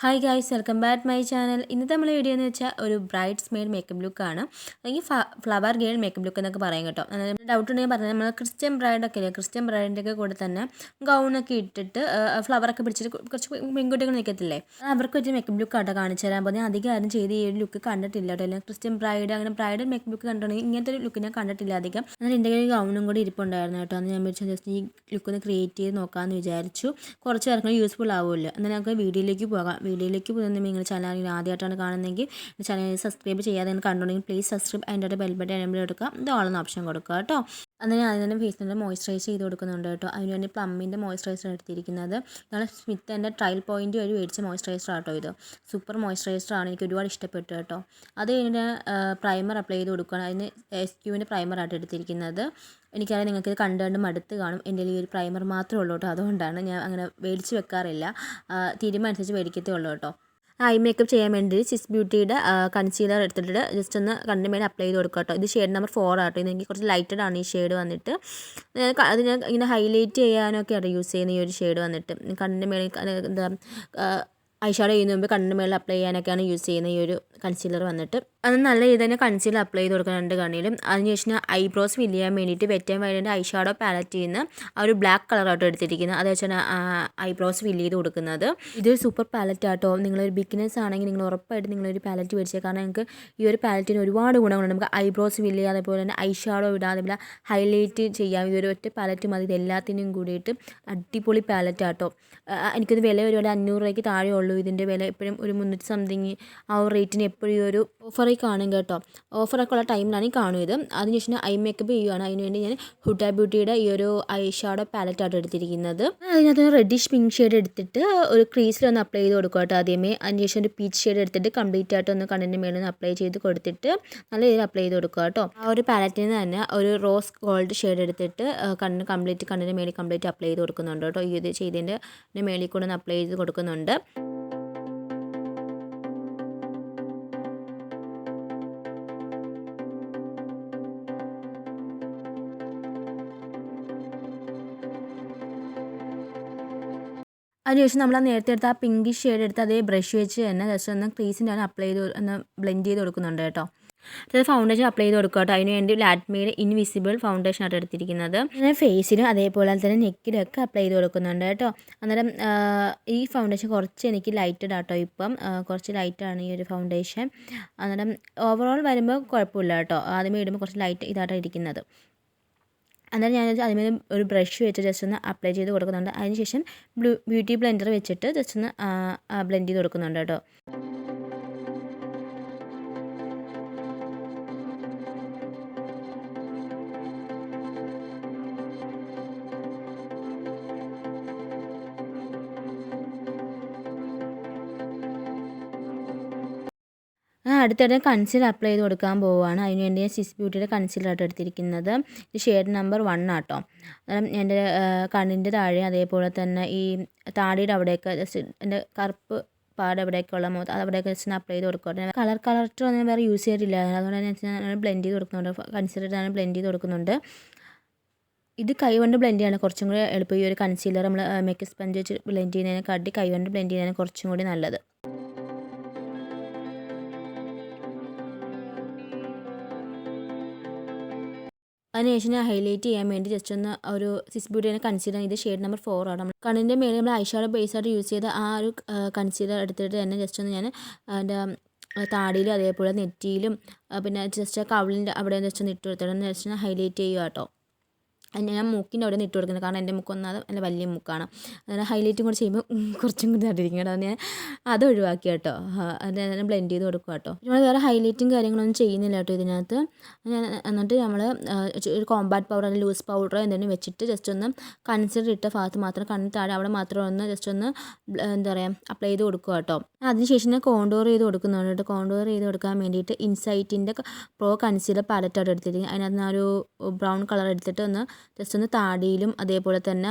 Hi guys, welcome back my channel. ഇന്നത്തെ നമ്മളെ video എന്ന് വെച്ചാൽ ഒരു ബ്രൈഡ്സ്മെയ്ഡ് മേക്കപ്പ് ലുക്കാണ്, അല്ലെങ്കിൽ ഫ്ലവർ ഗേൾ മേക്കപ്പ് ലുക്ക് എന്നൊക്കെ പറയും കേട്ടോ. ഡൗട്ട് ഉണ്ടെങ്കിൽ പറഞ്ഞാൽ നമ്മൾ ക്രിസ്ത്യൻ ബ്രൈഡൊക്കെ ഇല്ലേ, ക്രിസ്ത്യൻ ബ്രൈഡിൻ്റെ ഒക്കെ കൂടെ തന്നെ ഗൗണൊക്കെ ഇട്ടിട്ട് ഫ്ലവറൊക്കെ പിടിച്ചിട്ട് കുറച്ച് പെൺകുട്ടികൾ നിൽക്കത്തില്ലേ, അവർക്ക് ഒരു മേക്കപ്പ് ലുക്ക് ആട്ടോ കാണിച്ചു തരാൻ പോകുന്നത്. അധികം ആരും ചെയ്ത് ഈ ഒരു ലുക്ക് കണ്ടിട്ടില്ല കേട്ടോ. അല്ലെങ്കിൽ ക്രിസ്ത്യൻ ബ്രൈഡ് അങ്ങനെ ബ്രൈഡൽ മേക്കപ്പ് ലുക്ക് കണ്ടിട്ടുണ്ടെങ്കിൽ ഇങ്ങനത്തെ ഒരു ലുക്ക് ഞാൻ കണ്ടിട്ടില്ല അധികം. എന്നാൽ എൻ്റെ കയ്യിൽ ഗൗണും കൂടി ഇരിപ്പുണ്ടായിരുന്നു കേട്ടോ. അന്ന് ഞാൻ വിളിച്ചാൽ ജസ്റ്റ് ഈ ലുക്ക് ഒന്ന് ക്രിയേറ്റ് ചെയ്ത് നോക്കാമെന്ന് വിചാരിച്ചു. കുറച്ച് പേർക്ക് യൂസ്ഫുൾ ആവുമല്ലോ. എന്നാൽ നമുക്ക് വീഡിയോയിലേക്ക് പോകാം. വീഡിയോയിലേക്ക് പോകുന്ന നിങ്ങൾ ചാനൽ ആദ്യമായിട്ടാണ് കാണുന്നതെങ്കിൽ ചാനൽ സബ്സ്ക്രൈബ് ചെയ്യാതെ കണ്ടുണ്ടെങ്കിൽ പ്ലീസ് സബ്സ്ക്രൈബ്, അതിൻ്റെ ബെൽ ബട്ടൺ എനേബിൾ എടുക്കുക, ഇത് ഓളെന്ന ഓപ്ഷൻ കൊടുക്കുക കേട്ടോ. അന്ന് ഞാൻ അതിൻ്റെ ഫേസിൻ്റെ മോയ്സ്ചറൈസ് ചെയ്ത് കൊടുക്കുന്നുണ്ട് കേട്ടോ. അതിനുവേണ്ടി പ്ലമ്മിൻ്റെ മോയ്സ്ചറൈസർ എടുത്തിരിക്കുന്നത്. ഞങ്ങൾ സ്മിത്തിൻ്റെ ട്രയൽ പോയിൻ്റ് വഴി മേടിച്ച മോയ്സ്ചറൈസർ ആട്ടോ. ഇത് സൂപ്പർ മോയ്സ്ചറൈസറാണ്, എനിക്ക് ഒരുപാട് ഇഷ്ടപ്പെട്ടു കേട്ടോ. അത് കഴിഞ്ഞ് പ്രൈമർ അപ്ലൈ ചെയ്ത് കൊടുക്കുകയാണ്. അതിന് SQൻ്റെ പ്രൈമറായിട്ട് എടുത്തിരിക്കുന്നത്. എനിക്കറിയാം നിങ്ങൾക്കിത് കണ്ട് മടുത്ത് കാണും. എൻ്റെ ഈ ഒരു പ്രൈമർ മാത്രമേ ഉള്ളൂ കേട്ടോ. അതുകൊണ്ടാണ് ഞാൻ അങ്ങനെ മേടിച്ച് വെക്കാറില്ല, തീരുമാനിച്ച് മേടിക്കത്തേ ഉള്ളൂ കേട്ടോ. ഐ മേക്കപ്പ് ചെയ്യാൻ വേണ്ടി സിസ് ബ്യൂട്ടിയുടെ കൺസീലർ എടുത്തിട്ട് ജസ്റ്റ് ഒന്ന് കണ്ണിന് മേലെ അപ്ലൈ ചെയ്ത് കൊടുക്കുക കേട്ടോ. ഇത് ഷെയ്ഡ് നമ്പർ 4 ആട്ടോ. ഇതെനിക്ക് കുറച്ച് ലൈറ്റഡ് ആണ് ഈ ഷെയ്ഡ് വന്നിട്ട്. അത് ഞാൻ ഇങ്ങനെ ഹൈലൈറ്റ് ചെയ്യാനൊക്കെയാണ് യൂസ് ചെയ്യുന്ന ഈ ഒരു ഷെയ്ഡ് വന്നിട്ട്. കണ്ണിന് മേലെ എന്താ ഐഷാഡോ ചെയ്യുന്ന മുമ്പ് കണ്ണിന് മേലെ അപ്ലൈ ചെയ്യാനൊക്കെയാണ് യൂസ് ചെയ്യുന്ന ഈ ഒരു കൺസീലർ വന്നിട്ട്. അത് നല്ല രീതിയിൽ തന്നെ കൺസീലർ അപ്ലൈ ചെയ്ത് കൊടുക്കുന്നുണ്ട് കണ്ണിലും. അതിനുശേഷം ഐബ്രോസ് ഫില്ല് ചെയ്യാൻ വേണ്ടിയിട്ട് വെറ്റ് ആൻഡ് വൈൽഡിൻ്റെ ഐഷാഡോ പാലറ്റിൽ നിന്ന് ആ ഒരു ബ്ലാക്ക് കളറാട്ടോ എടുത്തിരിക്കുന്നത്. അത് വെച്ചാൽ ഐബ്രോസ് ഫില്ല് ചെയ്ത് കൊടുക്കുന്നത്. ഇതൊരു സൂപ്പർ പാലറ്റ് ആട്ടോ. നിങ്ങളൊരു ബിഗിനേഴ്സ് ആണെങ്കിൽ നിങ്ങൾ ഉറപ്പായിട്ട് നിങ്ങളൊരു പാലറ്റ് മേടിച്ചേ. കാരണം നിങ്ങൾക്ക് ഈ ഒരു പാലറ്റിന് ഒരുപാട് ഗുണങ്ങളുണ്ട്. നമുക്ക് ഐബ്രോസ് ഫില്ല് ചെയ്യാം, അതേപോലെ തന്നെ ഐഷാഡോ ഇടാം, അതേപോലെ ഹൈലൈറ്റ് ചെയ്യാം. ഇതൊരു ഒറ്റ പാലറ്റ് മതി. ഇതെല്ലാത്തിനും കൂടിയിട്ട് അടിപൊളി പാലറ്റ് ആട്ടോ. എനിക്കൊരു വില ഒരു 500 രൂപയ്ക്ക് താഴെ ഉള്ളൂ ഇതിൻ്റെ വില. എപ്പോഴും ഒരു 300 സംതിങ് ആ ഒരു റേറ്റിന് എപ്പോഴും ഈ ഒരു ഓഫറിൽ കാണും കേട്ടോ. ഓഫറൊക്കെ ഉള്ള ടൈമിലാണ് ഈ കാണും ഇത്. അതിനുശേഷം ഐ മേക്കപ്പ് ചെയ്യുകയാണ്. അതിനുവേണ്ടി ഞാൻ ഹുഡ ബ്യൂട്ടിയുടെ ഈ ഒരു ഐഷാഡോ പാലറ്റായിട്ട് എടുത്തിരിക്കുന്നത്. അതിനകത്ത് റെഡിഷ് പിങ്ക് ഷെയ്ഡ് എടുത്തിട്ട് ഒരു ക്രീസിലൊന്ന് അപ്ലൈ ചെയ്ത് കൊടുക്കുക കേട്ടോ ആദ്യമേ. അതിനുശേഷം ഒരു പീച്ച് ഷെയ്ഡ് എടുത്തിട്ട് കംപ്ലീറ്റ് ആയിട്ട് ഒന്ന് കണ്ണിൻ്റെ മേളിൽ നിന്ന് അപ്ലൈ ചെയ്ത് കൊടുത്തിട്ട് നല്ല രീതിയിൽ അപ്ലൈ ചെയ്ത് കൊടുക്കുക കേട്ടോ. ആ ഒരു പാലറ്റിൽ നിന്ന് തന്നെ ഒരു റോസ് ഗോൾഡ് ഷെയ്ഡ് എടുത്തിട്ട് കണ്ണിൻ്റെ മേളിൽ കംപ്ലീറ്റ് അപ്ലൈ ചെയ്ത് കൊടുക്കുന്നുണ്ട് കേട്ടോ. ഈ ഇത് ചെയ്തതിൻ്റെ മേളിൽ കൂടെ ഒന്ന് അപ്ലൈ ചെയ്ത് കൊടുക്കുന്നുണ്ട്. അതിനുശേഷം നമ്മൾ നേരത്തെ എടുത്ത് ആ പിങ്കിഷ് ഷെയ്ഡ് എടുത്ത് അതേ ബ്രഷ് വെച്ച് തന്നെ ജസ്റ്റ് ഒന്ന് ക്രീസിൻ്റെ അപ്ലൈ ചെയ്ത് ഒന്ന് ബ്ലെൻഡ് ചെയ്ത് കൊടുക്കുന്നുണ്ട് കേട്ടോ. അത് ഫൗണ്ടേഷൻ അപ്ലൈ ചെയ്ത് കൊടുക്കുക കേട്ടോ. അതിന് വേണ്ടി ലാക്മിയുടെ ഇൻവിസിബിൾ ഫൗണ്ടേഷൻ ആയിട്ട് എടുത്തിരിക്കുന്നത്. അങ്ങനെ ഫേസിലും അതേപോലെ തന്നെ നെക്കിലൊക്കെ അപ്ലൈ ചെയ്ത് കൊടുക്കുന്നുണ്ട് കേട്ടോ. അന്നേരം ഈ ഫൗണ്ടേഷൻ കുറച്ച് എനിക്ക് ലൈറ്റഡ് ആട്ടോ. ഇപ്പം കുറച്ച് ലൈറ്റാണ് ഈ ഒരു ഫൗണ്ടേഷൻ. അന്നേരം ഓവറോൾ വരുമ്പോൾ കുഴപ്പമില്ല കേട്ടോ. ആദ്യമേ ഇടുമ്പോൾ കുറച്ച് ലൈറ്റ് ഇതായിട്ടാണ് ഇരിക്കുന്നത്. അന്നേരം ഞാൻ അതിന് ഒരു ബ്രഷ് വെച്ച് ജസ്റ്റ് ഒന്ന് അപ്ലൈ ചെയ്ത് കൊടുക്കുന്നുണ്ട്. അതിനുശേഷം ബ്യൂട്ടി ബ്ലെൻഡർ വെച്ചിട്ട് ജസ്റ്റ് ഒന്ന് ബ്ലെൻഡ് ചെയ്ത് കൊടുക്കുന്നുണ്ട് കേട്ടോ. അടുത്തിടെ കൺസീലർ അപ്ലൈ ചെയ്ത് കൊടുക്കാൻ പോവുകയാണ്. അതിനുവേണ്ടി ഞാൻ സിസ് ബ്യൂട്ടിയുടെ കൺസീലറായിട്ട് എടുത്തിരിക്കുന്നത്. ഇത് ഷെയ്ഡ് നമ്പർ 1 ആട്ടോ. എൻ്റെ കണ്ണിൻ്റെ താഴെ അതേപോലെ തന്നെ ഈ താടിയുടെ അവിടെയൊക്കെ ജസ്റ്റ് എൻ്റെ കറുപ്പ് പാട് എവിടെയൊക്കെ ഉള്ള മുഖത്ത് അവിടെയൊക്കെ ജസ്റ്റ് അപ്ലൈ ചെയ്ത് കൊടുക്കുക. കളർ കളക്ടർ ഒന്നും വേറെ യൂസ് ചെയ്തിട്ടില്ല. അതുകൊണ്ട് ഞാൻ ബ്ലെൻഡ് ചെയ്ത് കൊടുക്കുന്നുണ്ട്. കൺസീലർ ഞാൻ ബ്ലെൻഡ് ചെയ്ത് കൊടുക്കുന്നുണ്ട്. ഇത് കൈകൊണ്ട് ബ്ലെൻഡ് ചെയ്യാണ് കുറച്ചും കൂടി എളുപ്പം. ഈ ഒരു കൺസീലർ നമ്മൾ മേക്കപ്പ് സ്പഞ്ച് വെച്ച് ബ്ലെൻഡ് ചെയ്യുന്നതിനെക്കാട്ടി കൈകൊണ്ട് ബ്ലെൻഡ് ചെയ്യുന്നതിന് കുറച്ചും കൂടി നല്ലത്. അതിനുശേഷം ഞാൻ ഹൈലൈറ്റ് ചെയ്യാൻ വേണ്ടി ജസ്റ്റ് ഒന്ന് ഒരു സിസ് ബ്യൂട്ടിയുടെ കൺസീലർ, ഇത് ഷെയ്ഡ് നമ്പർ 4 ആണ്. കണ്ണിൻ്റെ മേലെ നമ്മൾ ഐഷാഡോ ബേസായിട്ട് യൂസ് ചെയ്ത ആ ഒരു കൺസീലർ എടുത്തിട്ട് തന്നെ ജസ്റ്റ് ഒന്ന് ഞാൻ എൻ്റെ താടിയിലും അതേപോലെ നെറ്റിയിലും പിന്നെ ജസ്റ്റ് കവിളിൻ്റെ അവിടെ ജസ്റ്റ് ഒന്ന് ഇട്ട് കൊടുത്തിട്ട് ജസ്റ്റ് ഹൈലൈറ്റ് ചെയ്യുക കേട്ടോ. ഞാൻ മൂക്കിൻ്റെ അവിടെ നിന്ന് ഇട്ട് കൊടുക്കുന്നത്, കാരണം എൻ്റെ മൂക്കൊന്നത് നല്ല വലിയ മൂക്കാണ്. അതായത് ഹൈലൈറ്റും കൂടെ ചെയ്യുമ്പോൾ കുറച്ചും കൂടി ആയിട്ടിരിക്കും കേട്ടോ. ഞാൻ അത് ഒഴിവാക്കി കേട്ടോ. അത് ബ്ലെൻഡ് ചെയ്ത് കൊടുക്കുക കേട്ടോ. നമ്മൾ വേറെ ഹൈലൈറ്റും കാര്യങ്ങളൊന്നും ചെയ്യുന്നില്ല കേട്ടോ ഇതിനകത്ത്. എന്നിട്ട് നമ്മൾ ഒരു കോമ്പാക്ട് പൗഡർ അല്ലെങ്കിൽ ലൂസ് പൗഡർ എന്തെങ്കിലും വെച്ചിട്ട് ജസ്റ്റ് ഒന്ന് കൺസീലർ ഇട്ട ഭാഗത്ത് മാത്രം കണ്ണിന് താഴെ അവിടെ മാത്രം ഒന്ന് ജസ്റ്റ് ഒന്ന് എന്താ പറയുക അപ്ലൈ ചെയ്ത് കൊടുക്കുക കേട്ടോ. അതിനുശേഷം ഞാൻ കോണ്ടോർ ചെയ്ത് കൊടുക്കുന്നുണ്ട് കേട്ടോ. കോണ്ടോർ ചെയ്ത് കൊടുക്കാൻ വേണ്ടിയിട്ട് ഇൻസൈറ്റിൻ്റെ പ്രോ കൺസീലർ പാലറ്റായിട്ട് എടുത്തിരിക്കുന്നത്. അതിനകത്ത് ഒരു ബ്രൗൺ കളർ എടുത്തിട്ട് ഒന്ന് ജസ്റ്റ് ഒന്ന് താടിയിലും അതേപോലെ തന്നെ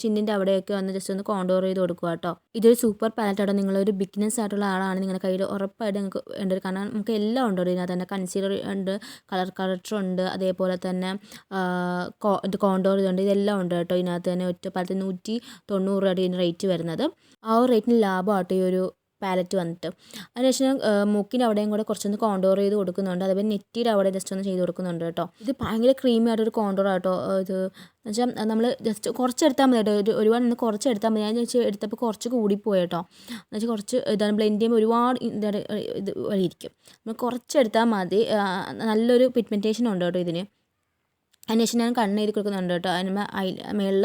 ചിന്നിൻ്റെ അവിടെയൊക്കെ വന്ന് ജസ്റ്റ് ഒന്ന് കോണ്ടോർ ചെയ്ത് കൊടുക്കുക കേട്ടോ. ഇതൊരു സൂപ്പർ പാലറ്റാട്ടോ. നിങ്ങളൊരു ബിഗ്നസ് ആയിട്ടുള്ള ആളാണ് നിങ്ങളുടെ കയ്യിൽ ഉറപ്പായിട്ട് നിങ്ങൾക്ക് വേണ്ടത്. കാരണം നമുക്ക് എല്ലാം ഉണ്ട് ഇതിനകത്ത് തന്നെ. കൺസീലർ ഉണ്ട്, കളർ കറക്റ്റർ ഉണ്ട്, അതേപോലെ തന്നെ കോണ്ടോർ ഇതുണ്ട്, ഇതെല്ലാം ഉണ്ട് കേട്ടോ. ഇതിനകത്ത് തന്നെ ഒറ്റ പാലറ്റ് 190 രൂപയുടെ ഇതിന് റേറ്റ് വരുന്നത്. ആ ഒരു റേറ്റിന് ലാഭമാട്ടോ ഈ ഒരു പാലറ്റ് വന്നിട്ട്. അതിനുശേഷം മൂക്കിൻ്റെ അവിടെയും കൂടെ കുറച്ചൊന്ന് കോണ്ടോർ ചെയ്ത് കൊടുക്കുന്നുണ്ട്. അതേപോലെ നെറ്റിയുടെ അവിടെ ജസ്റ്റ് ഒന്ന് ചെയ്ത് കൊടുക്കുന്നുണ്ട് കേട്ടോ. ഇത് ഭയങ്കര ക്രീമി ആയിട്ടൊരു കോണ്ടോർ ആട്ടോ. ഇത് എന്ന് വെച്ചാൽ നമ്മൾ ജസ്റ്റ് കുറച്ചെടുത്താൽ മതി കേട്ടോ. ഒരുപാട് നിന്ന് കുറച്ചെടുത്താൽ മതി. ഞാൻ എടുത്തപ്പോൾ കുറച്ച് കൂടിപ്പോയി കേട്ടോ. എന്ന് വെച്ചാൽ കുറച്ച് ഇതാണ് ബ്ലെൻഡ് ചെയ്യുമ്പോൾ ഒരുപാട് ഇത് വഴിയിരിക്കും. നമ്മൾ കുറച്ചെടുത്താൽ മതി. നല്ലൊരു പിഗ്മെൻറ്റേഷൻ ഉണ്ട് കേട്ടോ ഇതിന്. അതിനുശേഷം ഞാൻ കണ്ണ് എഴുതി കൊടുക്കുന്നുണ്ട് കേട്ടോ. അതിന് മേളിൽ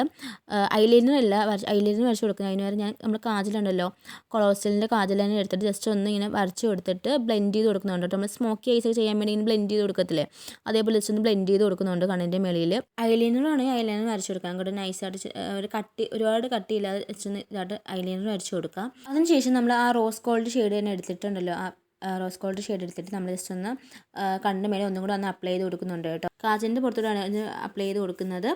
ഐലൈനറല്ല ഐലൈനർ വരച്ച് കൊടുക്കുന്നത്. അതിന് വരെ ഞാൻ നമ്മൾ കാജലുണ്ടല്ലോ, കൊളോസ്റ്റലിൻ്റെ കാജൽ തന്നെ എടുത്തിട്ട് ജസ്റ്റ് ഒന്ന് ഇങ്ങനെ വരച്ച് കൊടുത്തിട്ട് ബ്ലെൻഡ് ചെയ്ത് കൊടുക്കുന്നുണ്ട് കേട്ടോ. നമ്മൾ സ്മോക്കി ഐസ് ഒക്കെ ചെയ്യാൻ വേണ്ടി ഇങ്ങനെ ബ്ലെൻഡ് ചെയ്ത് കൊടുക്കത്തില്ലേ, അതേപോലെ ജസ്റ്റ് ഒന്ന് ബ്ലെൻഡ് ചെയ്ത് കൊടുക്കുന്നുണ്ട് കണ്ണിൻ്റെ മേളിൽ. ഐലൈനറാണെങ്കിൽ ഐലൈനർ വരച്ച് കൊടുക്കാം. അങ്ങോട്ട് നൈസായിട്ട് ഒരുപാട് കട്ടിയില്ലാതെ ജസ്റ്റ് ഒന്ന് ഇതായിട്ട് ഐലൈനർ വരച്ച് കൊടുക്കാം. അതിനുശേഷം നമ്മൾ ആ റോസ് ഗോൾഡ് ഷെയ്ഡ് തന്നെ എടുത്തിട്ടുണ്ടല്ലോ, റോസ് ഗോൾഡ് ഷെയ്ഡ് എടുത്തിട്ട് നമ്മൾ ജസ്റ്റ് ഒന്ന് കണ്ണിൻ്റെ മേലെ ഒന്നും കൂടെ ഒന്ന് അപ്ലൈ ചെയ്ത് കൊടുക്കുന്നുണ്ട് കേട്ടോ. കാജലിൻ്റെ പുറത്തോട്ടാണ് ഇത് അപ്ലൈ ചെയ്ത് കൊടുക്കുന്നത്.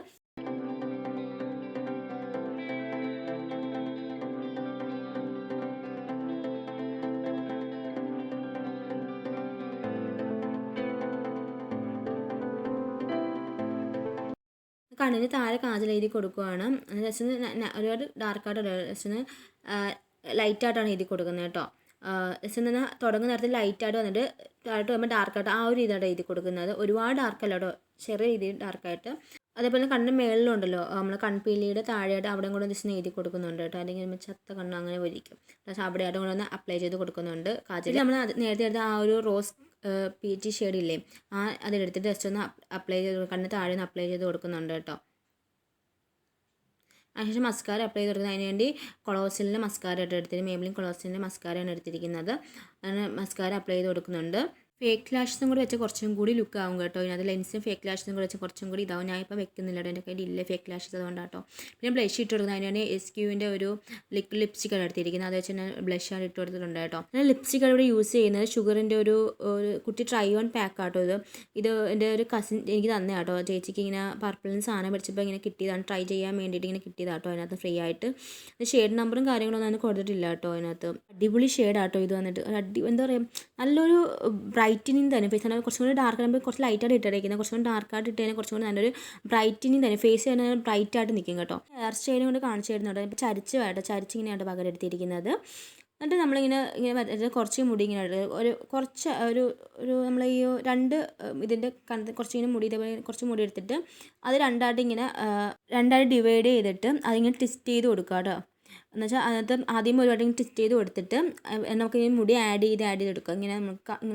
കണ്ണിന് താഴെ കാജൽ എഴുതി കൊടുക്കുകയാണ്. ജസ്റ്റ് ഒരുപാട് ഡാർക്കായിട്ടല്ല, ജസ്റ്റ് ഒന്ന് ലൈറ്റായിട്ടാണ് എഴുതി കൊടുക്കുന്നത് കേട്ടോ. ജസ്റ്റ് എന്നാൽ തുടങ്ങുന്ന നേരത്തിൽ ലൈറ്റായിട്ട് വന്നിട്ട് താഴോട്ട് വരുമ്പോൾ ഡാർക്കായിട്ട് ആ ഒരു രീതിയാണ് എഴുതി കൊടുക്കുന്നത്. ഒരുപാട് ഡാർക്കല്ല കേട്ടോ, ചെറിയ രീതിയിൽ ഡാർക്കായിട്ട്. അതേപോലെ കണ്ണിന് മേളിലുണ്ടല്ലോ, നമ്മൾ കൺപീലിയുടെ താഴെയായിട്ട് അവിടെ കൂടെ ജസ്റ്റ് എഴുതി കൊടുക്കുന്നുണ്ട് കേട്ടോ. അല്ലെങ്കിൽ ചത്ത കണ്ണ് അങ്ങനെ ഒരിക്കും. പക്ഷേ അവിടെ ആയിട്ട് കൂടെ ഒന്ന് അപ്ലൈ ചെയ്ത് കൊടുക്കുന്നുണ്ട്. കാജൽ നമ്മൾ നേരത്തെ എടുത്ത ആ ഒരു റോസ് പീച്ച് ഷെയ്ഡില്ലേ, അതിലെടുത്തിട്ട് ജസ്റ്റ് ഒന്ന് അപ്ലൈ ചെയ്ത് കണ്ണിന് താഴെ ഒന്ന് അപ്ലൈ ചെയ്ത് കൊടുക്കുന്നുണ്ട് കേട്ടോ. അതിനുശേഷം മസ്കാര അപ്ലൈ ചെയ്ത് കൊടുക്കുന്നത്. അതിനുവേണ്ടി കൊളോസിലിൻ്റെ മസ്കാര ആയിട്ട് എടുത്തിട്ട് മേബിലിൻ കൊളോസിലിൻ്റെ മസ്കാരയാണ് എടുത്തിരിക്കുന്നത്. അങ്ങനെ മസ്കാര അപ്ലൈ ചെയ്ത് കൊടുക്കുന്നുണ്ട്. ഫേക്ക് ലാഷസും കൂടി വെച്ചാൽ കുറച്ചും കൂടി ലുക്ക് ആവും കേട്ടോ. ഇതിനകത്ത് ലെൻസും ഫേക്ക് ലാഷസും കൂടി വെച്ചാൽ കുറച്ചും കൂടി ഇതാവും. ഞാൻ ഇപ്പോൾ വെക്കുന്നില്ല കേട്ടോ, എൻ്റെ കയ്യിൽ ഇല്ല ഫേക്ക് ലാഷസ്, അതുകൊണ്ടാട്ടോ. പിന്നെ ബ്ലഷ് ഇട്ട് കൊടുക്കുന്നത്. അതിനാണ് SQൻ്റെ ഒരു ലിപ്സ്റ്റിക്കാണ് എടുത്തിരിക്കുന്നത്. അത് വെച്ച് ഞാൻ ബ്ലഷാണ് ഇട്ട് കൊടുത്തിട്ടുണ്ട് കേട്ടോ. ഞാൻ ലിപ്സ്റ്റിക്കാണ് ഇവിടെ യൂസ് ചെയ്യുന്നത്. ഷുഗറിൻ്റെ ഒരു കുട്ടി ട്രൈ ഓൺ പാക്ക് ആട്ടോ ഇത് എൻ്റെ ഒരു കസിൻ എനിക്ക് തന്നെ കേട്ടോ. ചേച്ചിക്ക് ഇങ്ങനെ പർപ്പിളിന് സാധനം പഠിച്ചപ്പോൾ ഇങ്ങനെ കിട്ടിയതാണ്, ട്രൈ ചെയ്യാൻ വേണ്ടിയിട്ട് ഇങ്ങനെ കിട്ടിയതാട്ടോ. അതിനകത്ത് ഫ്രീ ആയിട്ട് ഷെയ്ഡ് നമ്പറും കാര്യങ്ങളൊന്നും അതിന് കൊടുത്തിട്ടില്ല കേട്ടോ. അതിനകത്ത് അടിപൊളി ഷെയ്ഡാട്ടോ ഇത് വന്നിട്ട്. എന്താ പറയുക, നല്ലൊരു ബ്രൈറ്റനിങ് തന്നെ. ഫേസ് ആണ് കുറച്ചും കൂടി ഡാർക്ക് ആകുമ്പോൾ കുറച്ച് ലൈറ്റായിട്ട് ഇട്ടിരിക്കുന്നത്, കുറച്ചും കൂടി ഡാർക്കായിട്ട് ഇട്ട് കഴിഞ്ഞാൽ കുറച്ചും കൂടി നല്ലൊരു ബ്രൈറ്റനിങ് തന്നെ. ഫേസ് തന്നെ ബ്രൈറ്റായിട്ട് നിൽക്കും കേട്ടോ. ഹെയർ സ്റ്റൈലും കൊണ്ട് കാണിച്ചു തരുന്നുണ്ട്. ഇപ്പോൾ ചരിച്ചിങ്ങനെയാണ് പകരം എടുത്തിരിക്കുന്നത്. എന്നിട്ട് നമ്മളിങ്ങനെ കുറച്ച് മുടി ഇങ്ങനെ ഒരു നമ്മൾ ഈ രണ്ട് ഇതിൻ്റെ കുറച്ചിങ്ങനെ മുടി ഇതേപോലെ കുറച്ച് മുടി എടുത്തിട്ട് അത് രണ്ടായിട്ട് ഡിവൈഡ് ചെയ്തിട്ട് അതിങ്ങനെ ട്വിസ്റ്റ് ചെയ്ത് കൊടുക്കുക കേട്ടോ. എന്നുവെച്ചാൽ അതിനകത്ത് ആദ്യം ഒരുപാട് ട്വിസ്റ്റ് ചെയ്ത് കൊടുത്തിട്ട് നമുക്ക് ഈ മുടി ആഡ് ചെയ്ത് എടുക്കുക. ഇങ്ങനെ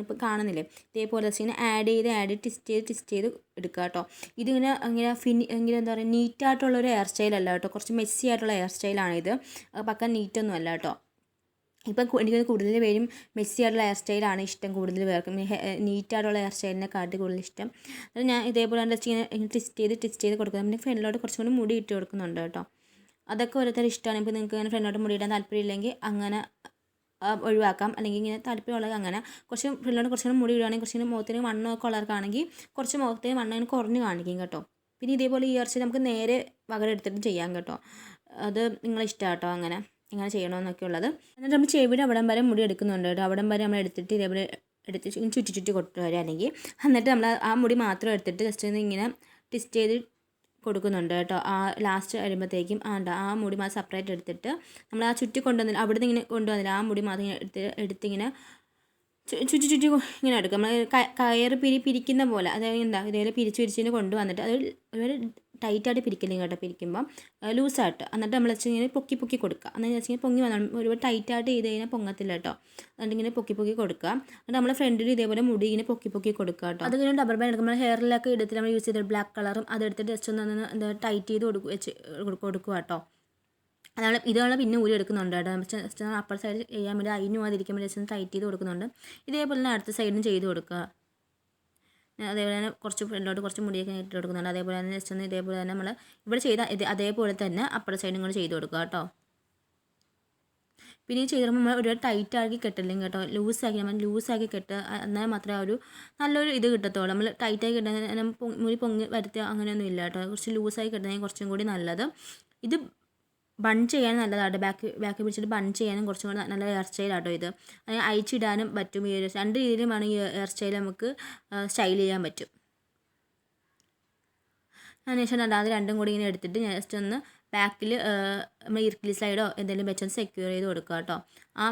ഇപ്പോൾ കാണുന്നില്ലേ, ഇതേപോലെ ഇങ്ങനെ ആഡ് ചെയ്ത് ട്വിസ്റ്റ് ചെയ്ത് എടുക്കുക കേട്ടോ. ഇതിങ്ങനെ ഇങ്ങനെ എന്താ പറയുക, നീറ്റായിട്ടുള്ളൊരു ഹെയർ സ്റ്റൈലല്ല കേട്ടോ, കുറച്ച് മെസ്സി ആയിട്ടുള്ള ഹെയർ സ്റ്റൈലാണിത്. പക്ക നീറ്റൊന്നും അല്ല കേട്ടോ. ഇപ്പം എനിക്ക് കൂടുതൽ പേരും മെസ്സി ആയിട്ടുള്ള ഹെയർ സ്റ്റൈലാണ് ഇഷ്ടം. കൂടുതൽ പേർക്കും നീറ്റായിട്ടുള്ള ഹെയർ സ്റ്റൈലിനെ കാട്ടി കൂടുതൽ ഇഷ്ടം. അത് ഞാൻ ഇതേപോലെ ജസ്റ്റ് ഇങ്ങനെ ട്വിസ്റ്റ് ചെയ്ത് കൊടുക്കുന്നത്. പിന്നെ ഫ്രണ്ടിലോട്ട് കുറച്ചും കൂടി മുടി ഇട്ട് കൊടുക്കുന്നുണ്ട് കേട്ടോ. അതൊക്കെ ഓരോരുത്തർ ഇഷ്ടമാണ്. ഇപ്പോൾ നിങ്ങൾക്ക് ഇങ്ങനെ ഫ്രണ്ടിലോട്ട് മുടി ഇടാൻ താല്പര്യമില്ലെങ്കിൽ അങ്ങനെ ഒഴിവാക്കാം. അല്ലെങ്കിൽ ഇങ്ങനെ താല്പര്യമുള്ളത് അങ്ങനെ ഫ്രണ്ടിലോട്ട് കുറച്ചുകൂടി മുടി ഇടുകയാണെങ്കിൽ കുറച്ചുകൂടി മുഖത്തിന് മണ്ണൊക്കെ ഉള്ളവർക്കാണെങ്കിൽ കുറച്ച് മുഖത്തിന് മണ്ണ് ഇങ്ങനെ കുറഞ്ഞ് കാണിക്കും കേട്ടോ. പിന്നെ ഇതേപോലെ ഈ ഹെയർ സ്റ്റൈൽ നമുക്ക് നേരെ പകരം എടുത്തിട്ട് ചെയ്യാം കേട്ടോ. അത് നിങ്ങളെ ഇഷ്ടമാണ് കേട്ടോ, അങ്ങനെ ചെയ്യണമെന്നൊക്കെ ഉള്ളത്. എന്നിട്ട് നമ്മൾ ചെവിയുടെ അവിടം വരെ മുടി എടുക്കുന്നുണ്ട് കേട്ടോ. അവിടം വരെ നമ്മൾ എടുത്തിട്ട് ഇതേപോലെ ചുറ്റി കൊണ്ടുവരിക. അല്ലെങ്കിൽ എന്നിട്ട് നമ്മൾ ആ മുടി മാത്രം എടുത്തിട്ട് ജസ്റ്റ് ഇങ്ങനെ ട്വിസ്റ്റ് ചെയ്ത് കൊടുക്കുന്നുണ്ട് കേട്ടോ. ആ ലാസ്റ്റ് വരുമ്പോഴത്തേക്കും ആ മുടി മാത്രം സെപ്പറേറ്റ് എടുത്തിട്ട് നമ്മൾ ആ ചുറ്റി കൊണ്ടുവന്നില്ല, അവിടെ നിന്ന് ഇങ്ങനെ കൊണ്ടുവന്നില്ല, ആ മുടി മാത്രം എടുത്തിങ്ങനെ ചുറ്റി ഇങ്ങനെ എടുക്കും. നമ്മൾ കയറ് പിരിക്കുന്ന പോലെ, അതായത് ഇതേപോലെ പിരിച്ചിനെ കൊണ്ടുവന്നിട്ട് അത് ഒരു ടൈറ്റായിട്ട് പിരിക്കില്ല കേട്ടോ. പിരിക്കുമ്പം ലൂസായിട്ട് എന്നിട്ട് നമ്മൾ ഇങ്ങനെ പൊക്കി കൊടുക്കുക. അതെന്ന് വെച്ചാൽ പൊങ്ങി വന്നാൽ ഒരുപാട് ടൈറ്റായിട്ട് ചെയ്ത് കഴിഞ്ഞാൽ പൊങ്ങത്തില്ല കേട്ടോ. എന്നിട്ട് ഇങ്ങനെ പൊക്കി കൊടുക്കുക. എന്നിട്ട് നമ്മൾ ഫ്രണ്ടിൽ ഇതേപോലെ മുടി ഇങ്ങനെ പൊക്കി കൊടുക്കുക കേട്ടോ. അത് കഴിഞ്ഞ് റബ്ബർ ബാൻഡ് എടുക്കും. നമ്മൾ ഹെയറിലൊക്കെ എടുത്തിട്ട് നമ്മൾ യൂസ് ചെയ്ത ബ്ലാക്ക് കളറും അതെടുത്തിട്ട് ജസ്റ്റ് ഒന്ന് എന്താ ടൈറ്റ് ചെയ്ത് കൊടുക്കുക കേട്ടോ. ഇതാണ് പിന്നെ ഊരി എടുക്കുന്നുണ്ട് കേട്ടോ. ജസ്റ്റ് അപ്പർ സൈഡ് ചെയ്യാൻ വേണ്ടി അതിന് പോകാതിരിക്കാൻ വേണ്ടി ജസ്റ്റ് ടൈറ്റ് ചെയ്ത് കൊടുക്കുന്നുണ്ട്. ഇതേപോലെ തന്നെ അടുത്ത സൈഡിനും ചെയ്ത് കൊടുക്കുക. അതേപോലെ തന്നെ കുറച്ച് ഫ്രണ്ടിലോട്ട് കുറച്ച് മുടിയൊക്കെ ഇട്ട് കൊടുക്കുന്നുണ്ട്. അതേപോലെ തന്നെ ജസ്റ്റ് ഒന്ന് ഇതേപോലെ തന്നെ നമ്മൾ ഇവിടെ ചെയ്ത അതേപോലെ തന്നെ അപ്പർ സൈഡും കൂടെ ചെയ്ത് കൊടുക്കുക കേട്ടോ. പിന്നെ ഈ ചെയ്ത് നമ്മൾ ഒരു ടൈറ്റാക്കി കെട്ടില്ലെങ്കിൽ കേട്ടോ, ലൂസാക്കി കെട്ടുക. എന്നാൽ മാത്രമേ ഒരു നല്ലൊരു ഇത് കിട്ടത്തുള്ളൂ. നമ്മൾ ടൈറ്റായി കിട്ടുന്ന മുടി പൊങ്ങി വരുത്തുക അങ്ങനെയൊന്നും ഇല്ല കേട്ടോ. കുറച്ച് ലൂസായി കിട്ടുന്നതെങ്കിൽ കുറച്ചും കൂടി നല്ലത്. ഇത് ബൺ ചെയ്യാൻ നല്ലതാട്ടോ. ബാക്ക് പിടിച്ചിട്ട് ബൺ ചെയ്യാനും കുറച്ചും കൂടെ നല്ല ഹെയർ സ്റ്റൈലാട്ടോ ഇത്. അതിന് അയച്ചിടാനും പറ്റും. ഈ ഒരു 2 രീതിയിലും വേണമെങ്കിൽ ഈ ഹെയർ സ്റ്റൈൽ നമുക്ക് സ്റ്റൈൽ ചെയ്യാൻ പറ്റും. അതിനുശേഷം അത് രണ്ടും കൂടി ഇങ്ങനെ എടുത്തിട്ട് ജസ്റ്റ് ഒന്ന് ബാക്കിൽ നമ്മൾ ഇർക്കിലി സൈഡോ എന്തെങ്കിലും വെച്ചൊന്ന് സെക്യൂർ ചെയ്ത് കൊടുക്കുക കേട്ടോ.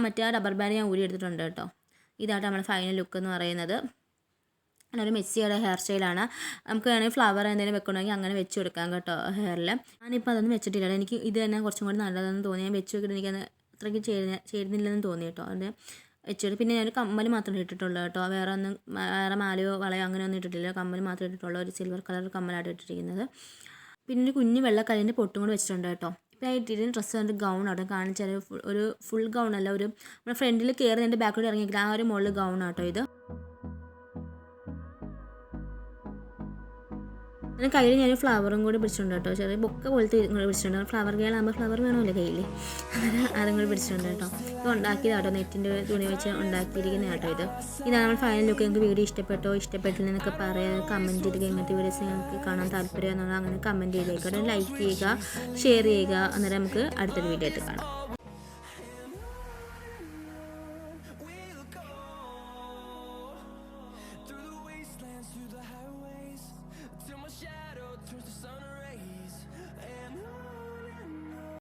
മറ്റേ റബ്ബർ ബാൻഡ് ഞാൻ ഊരി എടുത്തിട്ടുണ്ട് കേട്ടോ. ഇതാട്ടോ നമ്മുടെ ഫൈനൽ ലുക്ക് എന്ന് പറയുന്നത്. നല്ലൊരു മെസ്സിയുടെ ഹെയർ സ്റ്റൈലാണ്. നമുക്ക് വേണമെങ്കിൽ ഫ്ലവർ എന്തെങ്കിലും വെക്കണമെങ്കിൽ അങ്ങനെ വെച്ച് കൊടുക്കാം കേട്ടോ ഹെയറിൽ. ഞാനിപ്പോൾ അതൊന്നും വെച്ചിട്ടില്ല. എനിക്ക് ഇത് തന്നെ കുറച്ചും കൂടി നല്ലതെന്ന് തോന്നി. ഞാൻ വെച്ച് നോക്കിയിട്ട് എനിക്കത് അത്രയ്ക്ക് ചേരുന്നില്ലെന്ന് തോന്നി കേട്ടോ. അത് വെച്ചിട്ട് പിന്നെ ഞാനൊരു കമ്മൽ മാത്രമേ ഇട്ടിട്ടുള്ളൂ കേട്ടോ. വേറെ മാലയോ വളയോ അങ്ങനെ ഒന്നും ഇട്ടിട്ടില്ല. കമ്മൽ മാത്രമേ ഇട്ടിട്ടുള്ളൂ. ഒരു സിൽവർ കളർ കമ്മലായിട്ട് ഇട്ടിരിക്കുന്നത്. പിന്നെ ഒരു കുഞ്ഞ് വെള്ളക്കല്ലിൻ്റെ പൊട്ടും കൂടി വെച്ചിട്ടുണ്ട് കേട്ടോ. ഇപ്പോൾ ഞാൻ ഇട്ടിട്ട് ഡ്രസ്സ് കണ്ടിട്ട് ഗൗൺ ആട്ടോ കാണിച്ചാൽ ഒരു ഫുൾ ഗൗൺ അല്ല, ഒരു നമ്മുടെ ഫ്രണ്ടിൽ കയറി എൻ്റെ ബാക്കിലോട്ട് ഇറങ്ങിയിട്ടില്ല ആ ഒരു മുകളിൽ ഗൗൺ ആട്ടോ ഇത്. പിന്നെ കയ്യിൽ ഞാൻ ഫ്ലവറും കൂടി പിടിച്ചിട്ടുണ്ട് കേട്ടോ. ചെറിയ ബൊക്ക പോലത്തെ കൂടി പിടിച്ചിട്ടുണ്ട്. ഫ്ലവർ ഗേളാകുമ്പോൾ ഫ്ലവർ വേണമല്ലോ കയ്യിൽ, അങ്ങനെ അതും കൂടി പിടിച്ചിട്ടുണ്ട് കേട്ടോ. ഇത് ഉണ്ടാക്കിയതാട്ടോ, നെറ്റിൻ്റെ തുണി വെച്ച് ഉണ്ടാക്കിയിരിക്കുന്ന കേട്ടോ ഇത്. ഇതാണ് നമ്മൾ ഫൈനൽ ലുക്ക്. നിങ്ങൾക്ക് വീഡിയോ ഇഷ്ടപ്പെട്ടില്ല എന്നൊക്കെ പറയാം. കമൻറ്റ് ചെയ്ത് ഇങ്ങനത്തെ വീഡിയോസ് നിങ്ങൾക്ക് കാണാൻ താല്പര്യം എന്നുള്ളത് അങ്ങനെ കമൻറ്റ് ചെയ്തേക്കട്ടെ. ലൈക്ക് ചെയ്യുക, ഷെയർ ചെയ്യുക. അന്നേരം നമുക്ക് അടുത്തൊരു വീഡിയോ ആയിട്ട് കാണാം.